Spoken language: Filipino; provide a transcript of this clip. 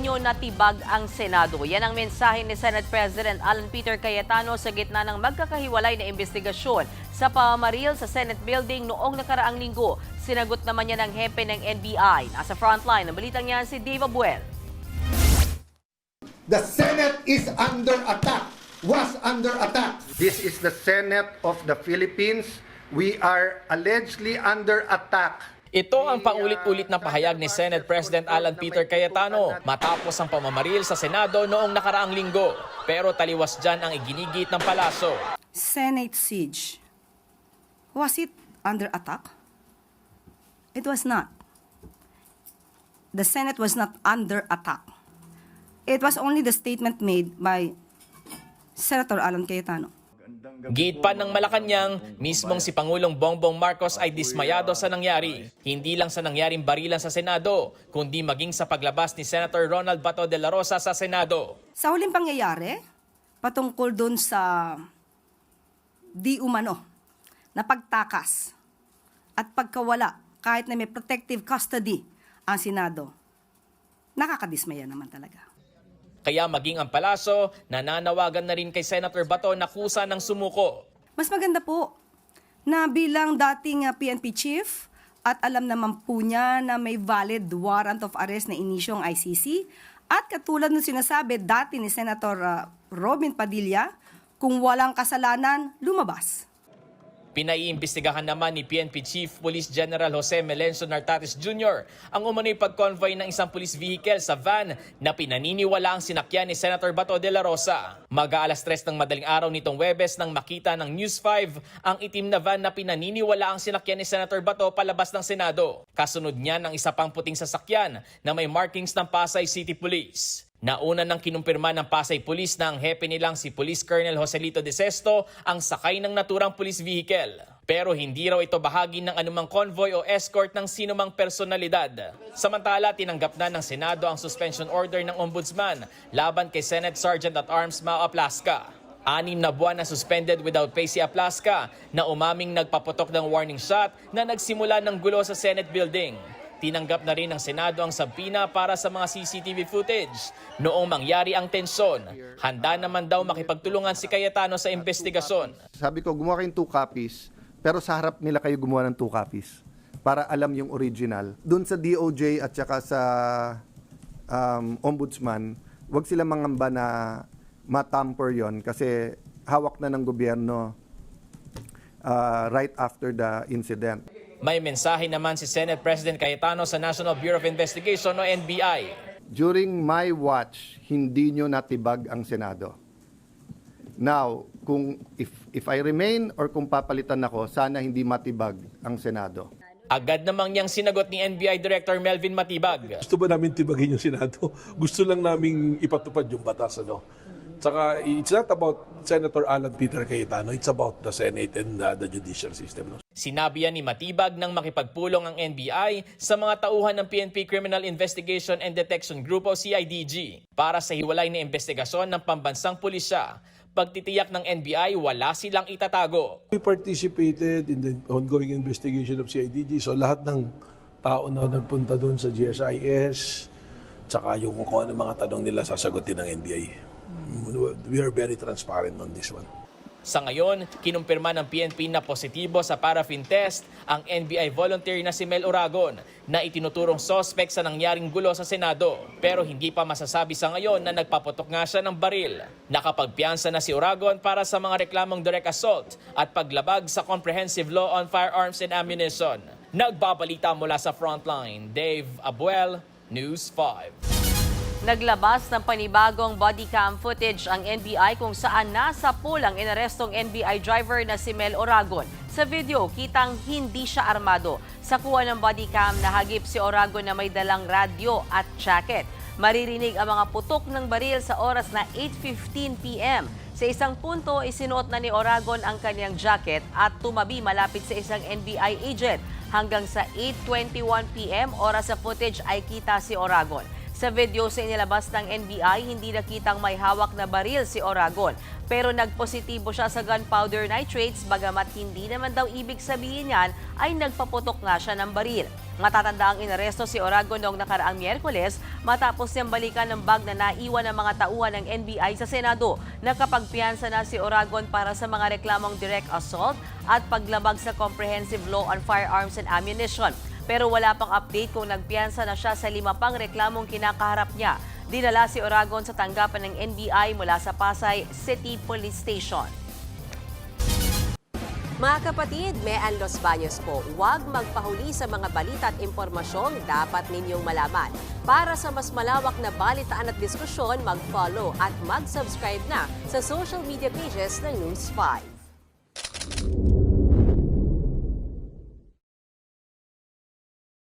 nyo natibag ang Senado. Yan ang mensahe ni Senate President Alan Peter Cayetano sa gitna ng magkakahiwalay na investigasyon sa pamamaril sa Senate Building noong nakaraang linggo. Sinagot naman niya ng hepe ng NBI. Nasa frontline ng balitang yan si Dave Abuel. The Senate is under attack, was under attack. This is the Senate of the Philippines. We are allegedly under attack. Ito ang paulit-ulit na pahayag ni Senate President Alan Peter Cayetano matapos ang pamamaril sa Senado noong nakaraang linggo. Pero taliwas dyan ang iginigit ng palaso. Senate siege. Was it under attack? It was not. The Senate was not under attack. It was only the statement made by Senator Alan Cayetano. Giit pa ng Malacanang, mismong si Pangulong Bongbong Marcos ay dismayado sa nangyari. Hindi lang sa nangyaring barilan sa Senado, kundi maging sa paglabas ni Senator Ronald Bato de la Rosa sa Senado. Sa huling pangyayari, patungkol dun sa di umano na pagtakas at pagkawala kahit na may protective custody ang Senado, nakakadismaya naman talaga. Kaya maging ang palaso, nananawagan na rin kay Senator Bato na kusa ng sumuko. Mas maganda po na bilang dating PNP chief at alam naman po niya na may valid warrant of arrest na inisyong ICC at katulad ng sinasabi dati ni Senator Robin Padilla, kung walang kasalanan, lumabas. Pinaiimbestigahan naman ni PNP Chief Police General Jose Melencio Nartates Jr. ang umano'y pag-convoy ng isang police vehicle sa van na pinaniniwala ang sinakyan ni Senator Bato de la Rosa. Mag-aalas 3 ng madaling araw nitong Huwebes nang makita ng News 5 ang itim na van na pinaniniwala ang sinakyan ni Senator Bato palabas ng Senado. Kasunod niyan ang isa pang puting sasakyan na may markings ng Pasay City Police. Nauna nang kinumpirma ng Pasay Police na ang hepe nilang si Police Colonel Joselito De Sesto ang sakay ng naturang police vehicle. Pero hindi raw ito bahagi ng anumang convoy o escort ng sinumang personalidad. Samantala, tinanggap na ng Senado ang suspension order ng Ombudsman laban kay Senate Sergeant at Arms Mao Aplasca. 6 na buwan na suspended without pay si Aplasca na umaming nagpaputok ng warning shot na nagsimula ng gulo sa Senate building. Tinanggap na rin ng Senado ang sabina para sa mga CCTV footage. Noong mangyari ang tensyon, handa naman daw makipagtulungan si Cayetano sa investigasyon. Sabi ko, gumawa kayong 2 copies, pero sa harap nila kayo gumawa ng 2 copies para alam yung original. Doon sa DOJ at saka sa Ombudsman, wag sila mangamba na matamper yon kasi hawak na ng gobyerno right after the incident. May mensahe naman si Senate President Cayetano sa National Bureau of Investigation o NBI. During my watch, hindi nyo natibag ang Senado. Now, if I remain or kung papalitan ako, sana hindi matibag ang Senado. Agad namang niyang sinagot ni NBI Director Melvin Matibag. Gusto ba namin tibagin yung Senado? Gusto lang namin ipatupad yung batas, ano? Saka, it's not about Senator Alan Peter Cayetano, it's about the Senate and the judicial system. No? Sinabi yan ni Matibag nang makipagpulong ang NBI sa mga tauhan ng PNP Criminal Investigation and Detection Group o CIDG para sa hiwalay na investigasyon ng pambansang pulisya. Pagtitiyak ng NBI, wala silang itatago. We participated in the ongoing investigation of CIDG, so lahat ng tao na nagpunta doon sa GSIS, tsaka yung kung ano mga tanong nila sasagutin ng NBI. We are very transparent on this one. Sa ngayon, kinumpirma ng PNP na positibo sa paraffin test ang NBI volunteer na si Mel Oragon na itinuturong suspect sa nangyaring gulo sa Senado. Pero hindi pa masasabi sa ngayon na nagpaputok nga siya ng baril. Nakapagpiyansa na si Oragon para sa mga reklamong direct assault at paglabag sa Comprehensive Law on Firearms and Ammunition. Nagbabalita mula sa Frontline, Dave Abuel, News 5. Naglabas ng panibagong body cam footage ang NBI kung saan nasa pool ang inarestong NBI driver na si Mel Oragon. Sa video, kitang hindi siya armado. Sa kuha ng body cam, nahagip si Oragon na may dalang radyo at jacket. Maririnig ang mga putok ng baril sa oras na 8:15 p.m. Sa isang punto, isinuot na ni Oragon ang kanyang jacket at tumabi malapit sa isang NBI agent. Hanggang sa 8:21 p.m. oras sa footage ay kita si Oragon. Sa video sa inilabas ng NBI, hindi nakitang may hawak na baril si Oragon. Pero nagpositibo siya sa gunpowder nitrates, bagamat hindi naman daw ibig sabihin yan ay nagpaputok nga siya ng baril. Matatanda ang inaresto si Oragon noong nakaraang Miyerkules matapos niyang balikan ng bag na naiwan ng mga tauhan ng NBI sa Senado. Nakapagpiyansa na si Oragon para sa mga reklamong direct assault at paglabag sa Comprehensive Law on Firearms and Ammunition. Pero wala pang update kung nagpiyansa na siya sa 5 pang reklamong kinakaharap niya. Dinala si Oragon sa tanggapan ng NBI mula sa Pasay City Police Station. Mga kapatid, Mean Los Baños po, huwag magpahuli sa mga balita at impormasyong dapat ninyong malaman. Para sa mas malawak na balitaan at diskusyon, mag-follow at mag-subscribe na sa social media pages ng News 5.